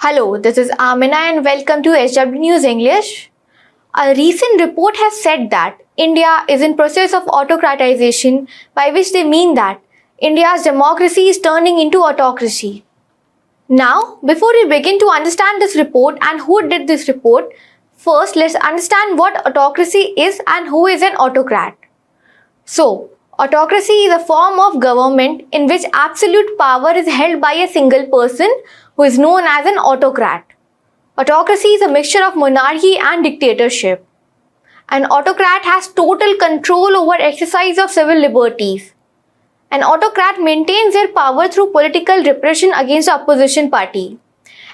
Hello, this is Amina and welcome to SW News English. A recent report has said that India is in process of autocratization, by which they mean that India's democracy is turning into autocracy. Now, before we begin to understand this report and who did this report, first let's understand what autocracy is and who is an autocrat. So, autocracy is a form of government in which absolute power is held by a single person who is known as an autocrat. Autocracy is a mixture of monarchy and dictatorship. An autocrat has total control over exercise of civil liberties. An autocrat maintains their power through political repression against the opposition party.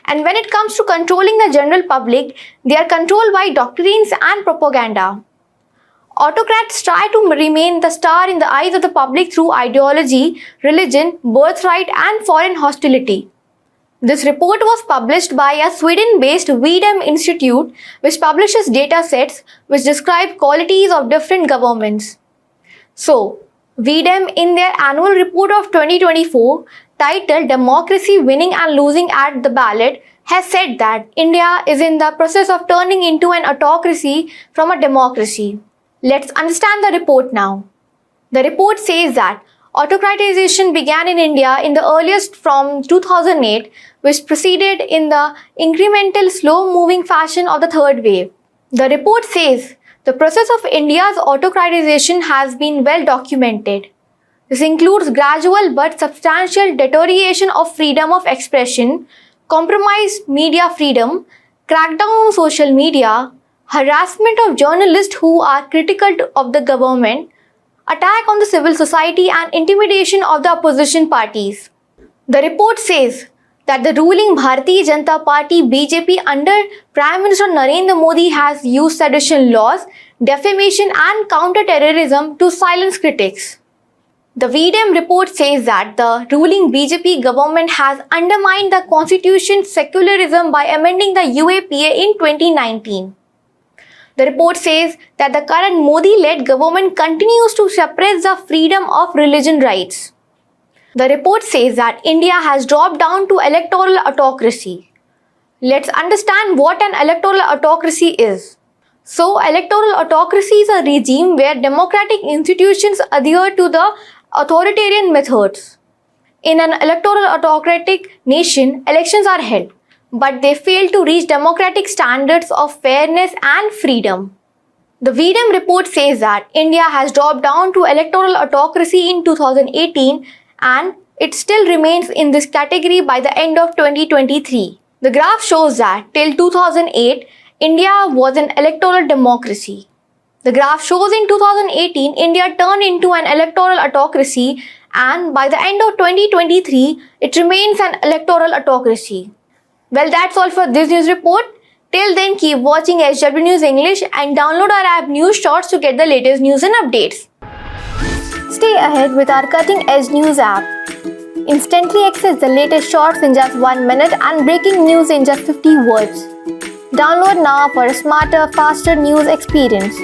And when it comes to controlling the general public, they are controlled by doctrines and propaganda. Autocrats try to remain the star in the eyes of the public through ideology, religion, birthright, and foreign hostility. This report was published by a Sweden-based V-Dem Institute, which publishes datasets which describe qualities of different governments. So, V-Dem in their annual report of 2024, titled Democracy Winning and Losing at the Ballot, has said that India is in the process of turning into an autocracy from a democracy. Let's understand the report now. The report says that autocratization began in India in the earliest from 2008, which proceeded in the incremental, slow-moving fashion of the third wave. The report says the process of India's autocratization has been well documented. This includes gradual but substantial deterioration of freedom of expression, compromised media freedom, crackdown on social media, harassment of journalists who are critical of the government, attack on the civil society and intimidation of the opposition parties. The report says that the ruling Bharatiya Janata Party BJP under Prime Minister Narendra Modi has used sedition laws, defamation and counter-terrorism to silence critics. The VDem report says that the ruling BJP government has undermined the constitution's secularism by amending the UAPA in 2019. The report says that the current Modi-led government continues to suppress the freedom of religion rights. The report says that India has dropped down to electoral autocracy. Let's understand what an electoral autocracy is. So, electoral autocracy is a regime where democratic institutions adhere to the authoritarian methods. In an electoral autocratic nation, elections are held, but they fail to reach democratic standards of fairness and freedom. The VDem report says that India has dropped down to electoral autocracy in 2018 and it still remains in this category by the end of 2023. The graph shows that till 2008, India was an electoral democracy. The graph shows in 2018, India turned into an electoral autocracy and by the end of 2023, it remains an electoral autocracy. Well, that's all for this news report. Till then, keep watching SW News English and download our app News Shorts to get the latest news and updates. Stay ahead with our cutting-edge news app. Instantly access the latest shorts in just 1 minute and breaking news in just 50 words. Download now for a smarter, faster news experience.